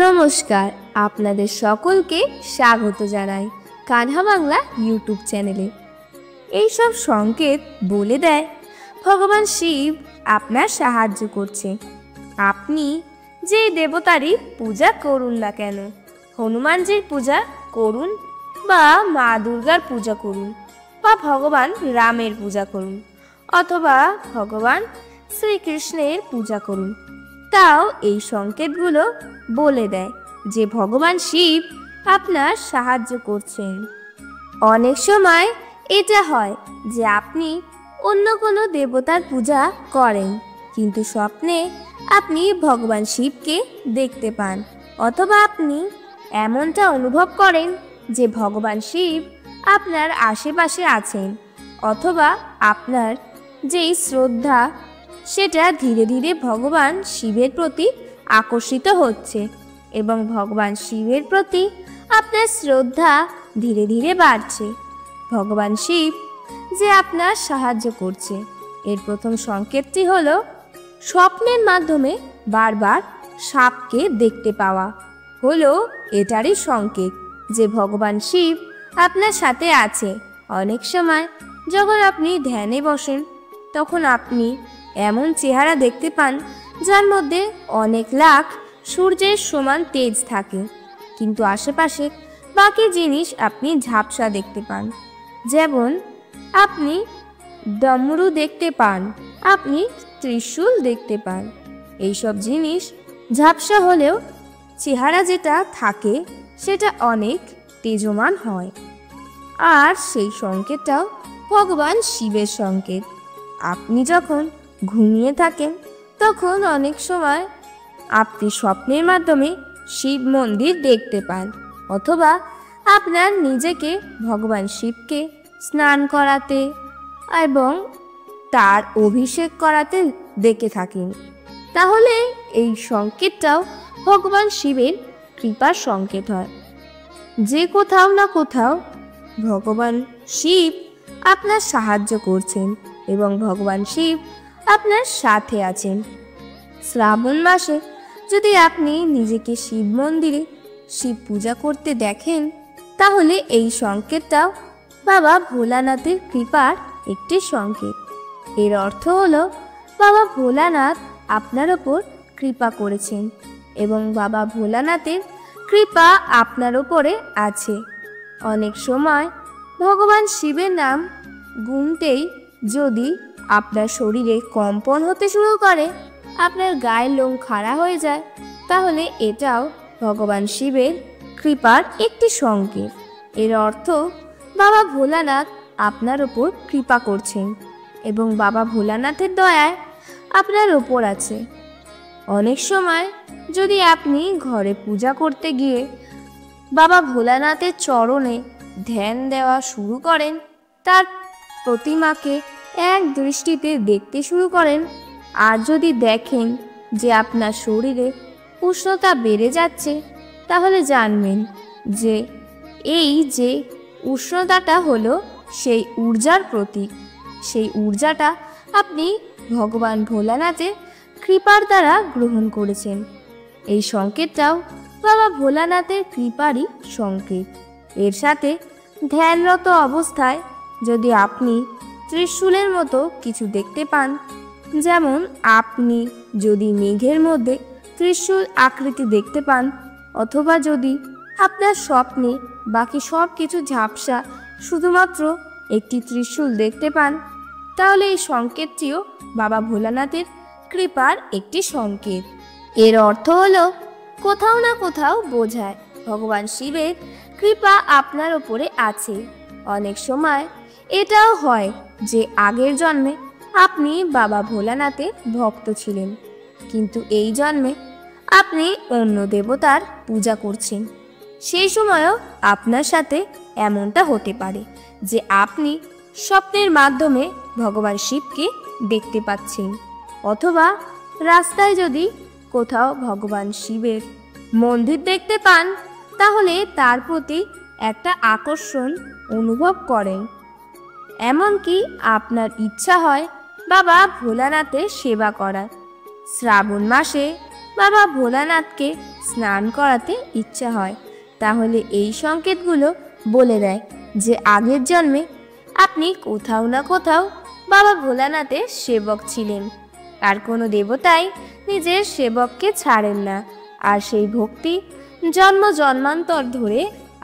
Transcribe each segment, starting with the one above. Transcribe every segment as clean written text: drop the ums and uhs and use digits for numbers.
নমস্কার, আপনাদের সকলকে স্বাগত জানাই কানহা বাংলা ইউটিউব চ্যানেলে। এইসব সংকেত বলে দেয় ভগবান শিব আপনার সাহায্য করছে। আপনি যেই দেবতারই পূজা করুন না কেন, হনুমানজির পূজা করুন বা মা দুর্গার পূজা করুন বা ভগবান রামের পূজা করুন অথবা ভগবান শ্রীকৃষ্ণের পূজা করুন, তাও এই সংকেতগুলো বলে দেয় যে ভগবান শিব আপনার সাহায্য করছেন। অনেক সময় এটা হয় যে আপনি অন্য কোনো দেবতার পূজা করেন, কিন্তু স্বপ্নে আপনি ভগবান শিবকে দেখতে পান, অথবা আপনি এমনটা অনুভব করেন যে ভগবান শিব আপনার আশেপাশে আছেন, অথবা আপনার যেই শ্রদ্ধা সেটা ধীরে ধীরে ভগবান শিবের প্রতি আকর্ষিত হচ্ছে এবং ভগবান শিবের প্রতি আপনার শ্রদ্ধা ধীরে ধীরে বাড়ছে। ভগবান শিব যে আপনার সাহায্য করছে, এর প্রথম সংকেতটি হলো স্বপ্নের মাধ্যমে বারবার সাপকে দেখতে পাওয়া। হলো এটারই সংকেত যে ভগবান শিব আপনার সাথে আছে। অনেক সময় যখন আপনি ধ্যানে বসেন তখন আপনি এমন চেহারা দেখতে পান যার মধ্যে অনেক লাখ সূর্যের সমান তেজ থাকে, কিন্তু আশেপাশে বাকি জিনিস আপনি ঝাপসা দেখতে পান। যেমন আপনি ডমরু দেখতে পান, আপনি ত্রিশূল দেখতে পান। এইসব জিনিস ঝাপসা হলেও চেহারা যেটা থাকে সেটা অনেক তেজমান হয়, আর সেই সংকেতটাও ভগবান শিবের সংকেত। আপনি যখন ঘুমিয়ে থাকেন তখন অনেক সময় আপনি স্বপ্নের মাধ্যমে শিব মন্দির দেখতে পান, অথবা আপনার নিজেকে ভগবান শিবকে স্নান করাতে এবং তার অভিষেক করাতে দেখে থাকেন। তাহলে এই সংকেতটাও ভগবান শিবের কৃপার সংকেত হয় যে কোথাও না কোথাও ভগবান শিব আপনার সাহায্য করছেন এবং ভগবান শিব আপনার সাথে আছেন। শ্রাবণ মাসে যদি আপনি নিজেকে শিব মন্দিরে শিব পূজা করতে দেখেন, তাহলে এই সংকেতটাও বাবা ভোলানাথের কৃপার একটি সংকেত। এর অর্থ হলো বাবা ভোলানাথ আপনার ওপর কৃপা করেছেন এবং বাবা ভোলানাথের কৃপা আপনার ওপরে আছে। অনেক সময় ভগবান শিবের নাম গুনতেই যদি আপনার শরীরে কম্পন হতে শুরু করে, আপনার গায়ের লোম খাড়া হয়ে যায়, তাহলে এটাও ভগবান শিবের কৃপার একটি সংকেত। এর অর্থ বাবা ভোলানাথ আপনার ওপর কৃপা করছেন এবং বাবা ভোলানাথের দয়ায় আপনার ওপর আছে। অনেক সময় যদি আপনি ঘরে পূজা করতে গিয়ে বাবা ভোলানাথের চরণে ধ্যান দেওয়া শুরু করেন, তার প্রতিমাকে এক দৃষ্টিতে দেখতে শুরু করেন, আর যদি দেখেন যে আপনার শরীরে উষ্ণতা বেড়ে যাচ্ছে, তাহলে জানবেন যে এই যে উষ্ণতাটা হলো সেই ঊর্জার প্রতীক। সেই ঊর্জাটা আপনি ভগবান ভোলানাথের কৃপার দ্বারা গ্রহণ করেছেন। এই সংকেতটাও বাবা ভোলানাথের কৃপারই সংকেত। এর সাথে ধ্যানরত অবস্থায় যদি আপনি ত্রিশূলের মতো কিছু দেখতে পান, যেমন আপনি যদি মেঘের মধ্যে ত্রিশূল আকৃতি দেখতে পান, অথবা যদি আপনার স্বপ্নে বাকি সব কিছু ঝাপসা শুধুমাত্র একটি ত্রিশূল দেখতে পান, তাহলে এই সংকেতটিও বাবা ভোলানাথের কৃপার একটি সংকেত। এর অর্থ হলো কোথাও না কোথাও বোঝায় ভগবান শিবের কৃপা আপনার ওপরে আছে। অনেক সময় এটাও হয় যে আগের জন্মে আপনি বাবা ভোলানাথের ভক্ত ছিলেন, কিন্তু এই জন্মে আপনি অন্য দেবতার পূজা করছেন। সেই সময়ও আপনার সাথে এমনটা হতে পারে যে আপনি স্বপ্নের মাধ্যমে ভগবান শিবকে দেখতে পাচ্ছেন, অথবা রাস্তায় যদি কোথাও ভগবান শিবের মন্দির দেখতে পান, তাহলে তার প্রতি একটা আকর্ষণ অনুভব করেন। এমনকি আপনার ইচ্ছা হয় বাবা ভোলানাথের সেবা করার। শ্রাবণ মাসে বাবা ভোলানাথকে স্নান করাতে ইচ্ছা হয়, তাহলে এই সংকেতগুলো বলে দেয় যে আগের জন্মে আপনি কোথাও না কোথাও বাবা ভোলানাথের সেবক ছিলেন। আর কোনো দেবতাই নিজের সেবককে ছাড়েন না, আর সেই ভক্তি জন্ম জন্মান্তর ধরে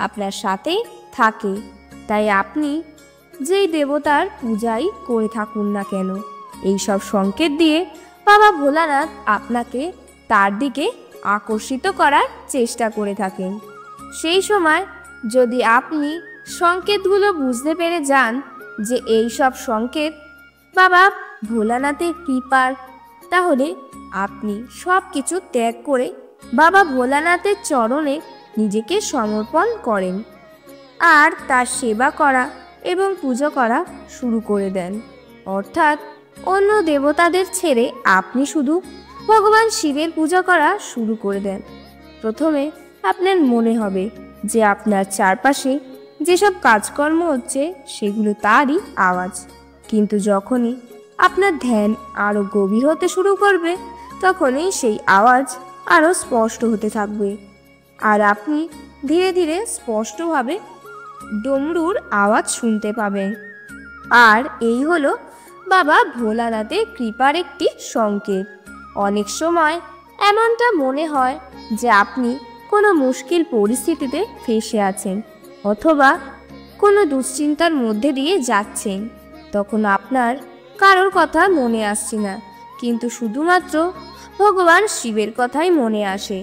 আপনার সাথেই থাকে। তাই আপনি যেই দেবতার পূজাই করে থাকুন না কেন, এই সব সংকেত দিয়ে বাবা ভোলানাথ আপনাকে তার দিকে আকর্ষিত করার চেষ্টা করে থাকেন। সেই সময় যদি আপনি সংকেতগুলো বুঝতে পেরে যান যে এই সব সংকেত বাবা ভোলানাথের কৃপার, তাহলে আপনি সব কিছু ত্যাগ করে বাবা ভোলানাথের চরণে নিজেকে সমর্পণ করেন আর তার সেবা করা এবং পুজো করা শুরু করে দেন। অর্থাৎ অন্য দেবতাদের ছেড়ে আপনি শুধু ভগবান শিবের পূজা করা শুরু করে দেন। প্রথমে আপনার মনে হবে যে আপনার চারপাশে যেসব কাজকর্ম হচ্ছে সেগুলো তারই আওয়াজ, কিন্তু যখনই আপনার ধ্যান আরও গভীর হতে শুরু করবে তখনই সেই আওয়াজ আরও স্পষ্ট হতে থাকবে, আর আপনি ধীরে ধীরে স্পষ্টভাবে ডমরুর আওয়াজ শুনতে পাবেন। আর এই হলো বাবা ভোলানাথের কৃপার একটি সংকেত। অনেক সময় এমনটা মনে হয় যে আপনি কোনো মুশকিল পরিস্থিতিতে ফেঁসে আছেন অথবা কোনো দুশ্চিন্তার মধ্যে দিয়ে যাচ্ছেন। তখন আপনার কারোর কথা মনে আসছে না, কিন্তু শুধুমাত্র ভগবান শিবের কথাই মনে আসে।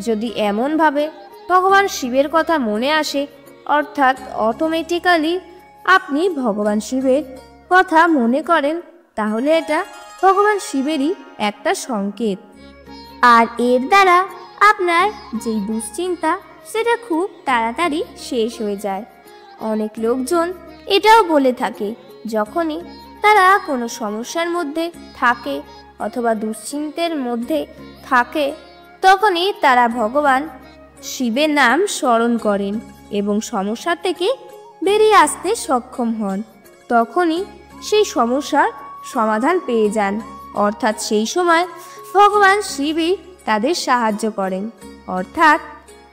যদি এমনভাবে ভগবান শিবের কথা মনে আসে, অর্থাৎ অটোমেটিক্যালি আপনি ভগবান শিবের কথা মনে করেন, তাহলে এটা ভগবান শিবেরই একটা সংকেত। আর এর দ্বারা আপনার যেই দুশ্চিন্তা সেটা খুব তাড়াতাড়ি শেষ হয়ে যায়। অনেক লোকজন এটাও বলে থাকে যখনই তারা কোনো সমস্যার মধ্যে থাকে অথবা দুশ্চিন্তার মধ্যে থাকে, তখনই তারা ভগবান শিবের নাম স্মরণ করেন এবং সমস্যা থেকে বেরিয়ে আসতে সক্ষম হন। তখনই সেই সমস্যার সমাধান পেয়ে যান, অর্থাৎ সেই সময় ভগবান শিবই তাদের সাহায্য করেন, অর্থাৎ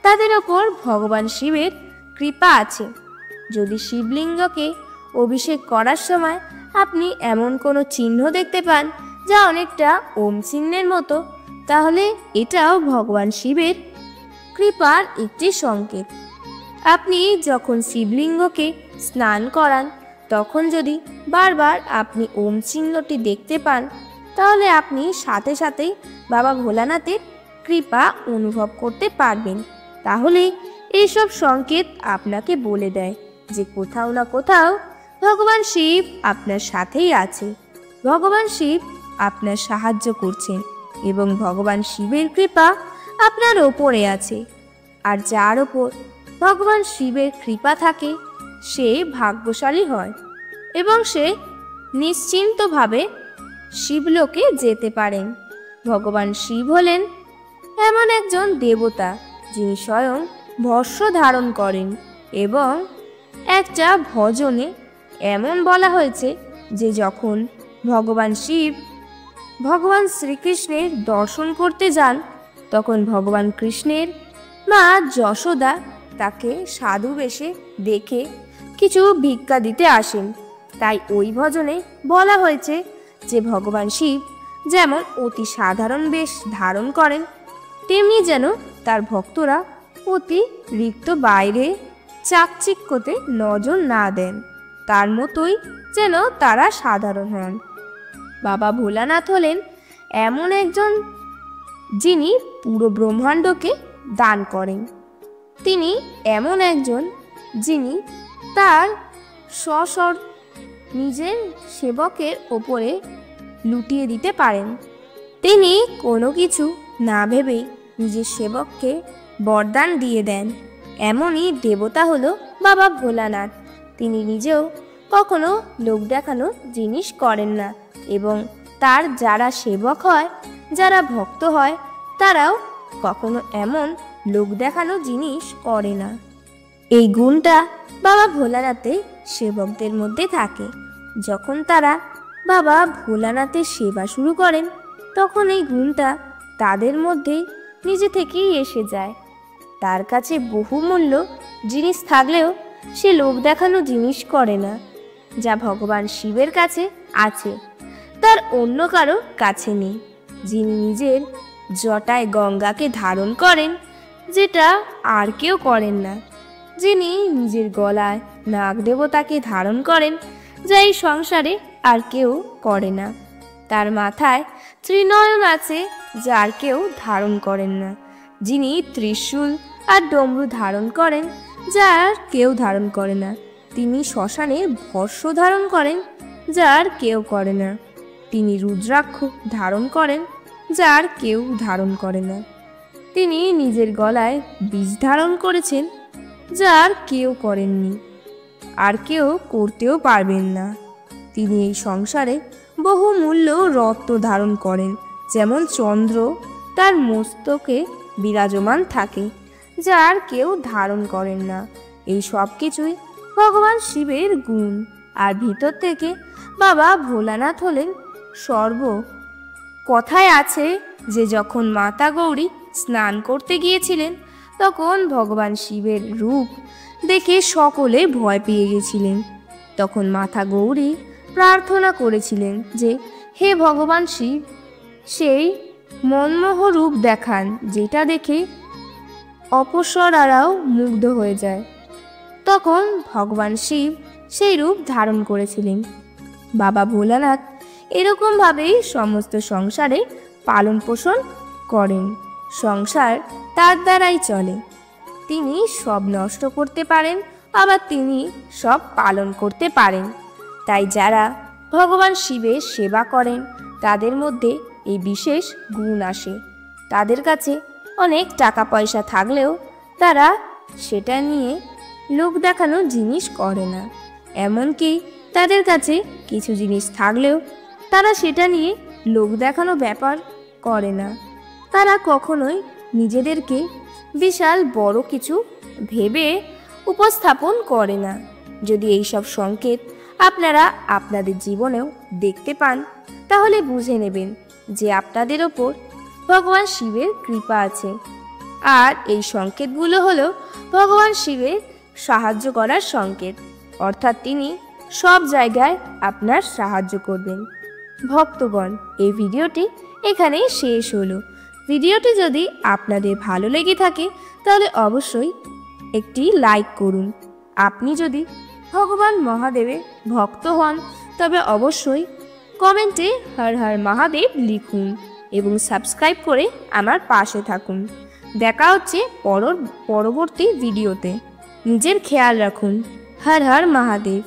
তাদের ওপর ভগবান শিবের কৃপা আছে। যদি শিবলিঙ্গকে অভিষেক করার সময় আপনি এমন কোনো চিহ্ন দেখতে পান যা অনেকটা ওম চিহ্নের মতো, তাহলে এটাও ভগবান শিবের কৃপার একটি সংকেত। আপনি যখন শিবলিঙ্গকে স্নান করান তখন যদি বারবার আপনি ওম চিহ্নটি দেখতে পান, তাহলে আপনি সাথে সাথেই বাবা ভোলানাথের কৃপা অনুভব করতে পারবেন। তাহলে এইসব সংকেত আপনাকে বলে দেয় যে কোথাও না কোথাও ভগবান শিব আপনার সাথেই আছে, ভগবান শিব আপনার সাহায্য করছেন এবং ভগবান শিবের কৃপা আপনার ওপরে আছে। আর যার ওপর ভগবান শিবের কৃপা থাকে সে ভাগ্যশালী হয় এবং সে নিশ্চিন্তভাবে শিবলোকে যেতে পারেন। ভগবান শিব হলেন এমন একজন দেবতা যিনি স্বয়ং ভস্য ধারণ করেন এবং একটা ভজনে এমন বলা হয়েছে যে যখন ভগবান শিব ভগবান শ্রীকৃষ্ণের দর্শন করতে যান তখন ভগবান কৃষ্ণের মা যশোদা তাকে সাধু বেশে দেখে কিছু ভিক্ষা দিতে আসেন। তাই ওই ভজনে বলা হয়েছে যে ভগবান শিব যেমন অতি সাধারণ বেশ ধারণ করেন, তেমনি যেন তার ভক্তরা অতিরিক্ত বাইরে চাকচিক্যতে নজর না দেন, তার মতোই যেন তারা সাধারণ হন। বাবা ভোলানাথ হলেন এমন একজন যিনি পুরো ব্রহ্মাণ্ডকে দান করেন। তিনি এমন একজন যিনি তার স্বস্বর নিজের সেবকের ওপরে লুটিয়ে দিতে পারেন। তিনি কোনো কিছু না ভেবেই নিজের সেবককে বরদান দিয়ে দেন। এমনই দেবতা হলো বাবা ভোলানাথ। তিনি নিজেও কখনো লোক দেখানো জিনিস করেন না এবং তার যারা সেবক হয়, যারা ভক্ত হয়, তারাও কখনো এমন লোক দেখানো জিনিস করে না। এই গুণটা বাবা ভোলানাথের সেবকদের মধ্যে থাকে। যখন তারা বাবা ভোলানাথের সেবা শুরু করেন তখন এই গুণটা তাদের মধ্যেই নিজে থেকেই এসে যায়। তার কাছে বহুমূল্য জিনিস থাকলেও সে লোক দেখানো জিনিস করে না। যা ভগবান শিবের কাছে আছে তার অন্য কারো কাছে নেই। যিনি নিজের জটায় গঙ্গাকে ধারণ করেন, যেটা আর কেউ করেন না। যিনি নিজের গলায় নাগ দেবতাকে ধারণ করেন, যা এই সংসারে আর কেউ করে না। তার মাথায় ত্রিনয়ন আছে, যা আর কেউ ধারণ করেন না। যিনি ত্রিশূল আর ডমরু ধারণ করেন, যা আর কেউ ধারণ করে না। তিনি শ্মশানে ভস্য ধারণ করেন, যা আর কেউ করে না। তিনি রুদ্রাক্ষ ধারণ করেন, যা আর কেউ ধারণ করে না। তিনি নিজের গলায় বীজ ধারণ করেছেন, যা আর কেউ করেননি, আর কেউ করতেও পারবেন না। তিনি এই সংসারে বহুমূল্য রত্ন ধারণ করেন, যেমন চন্দ্র তার মস্তকে বিরাজমান থাকে, যা আর কেউ ধারণ করেন না। এই সব কিছুই ভগবান শিবের গুণ। আর ভিতর থেকে বাবা ভোলানাথ হলেন সর্ব। কথায় আছে যে যখন মাতা গৌরী স্নান করতে গিয়েছিলেন, তখন ভগবান শিবের রূপ দেখে সকলে ভয় পেয়ে গেছিলেন। তখন মাতা গৌরী প্রার্থনা করেছিলেন যে, হে ভগবান শিব, সেই মনমোহ রূপ দেখান, যেটা দেখে অপসরারাও মুগ্ধ হয়ে যায়। তখন ভগবান শিব সেই রূপ ধারণ করেছিলেন। বাবা ভোলানাথ এরকমভাবেই সমস্ত সংসারে পালন পোষণ করেন। সংসার তার দ্বারাই চলে। তিনি সব নষ্ট করতে পারেন, আবার তিনি সব পালন করতে পারেন। তাই যারা ভগবান শিবের সেবা করেন, তাদের মধ্যে এই বিশেষ গুণ আসে। তাদের কাছে অনেক টাকা পয়সা থাকলেও তারা সেটা নিয়ে লোক দেখানো জিনিস করে না। এমনকি তাদের কাছে কিছু জিনিস থাকলেও তারা সেটা নিয়ে লোক দেখানো ব্যাপার করে না। তারা কখনোই নিজেদেরকে বিশাল বড় কিছু ভেবে উপস্থাপন করে না। যদি এইসব সংকেত আপনারা আপনাদের জীবনেও দেখতে পান, তাহলে বুঝে নেবেন যে আপনাদের ওপর ভগবান শিবের কৃপা আছে। আর এই সংকেতগুলো হলো ভগবান শিবের সাহায্য করার সংকেত, অর্থাৎ তিনি সব জায়গায় আপনার সাহায্য করবেন। ভক্তগণ, এই ভিডিওটি এখানেই শেষ হলো। ভিডিওটি যদি আপনাদের ভালো লেগে থাকে তাহলে অবশ্যই একটি লাইক করুন। আপনি যদি ভগবান মহাদেবের ভক্ত হন তবে অবশ্যই কমেন্টে হর হর মহাদেব লিখুন এবং সাবস্ক্রাইব করে আমার পাশে থাকুন। দেখা হচ্ছে পরবর্তী ভিডিওতে। নিজের খেয়াল রাখুন। হর হর মহাদেব।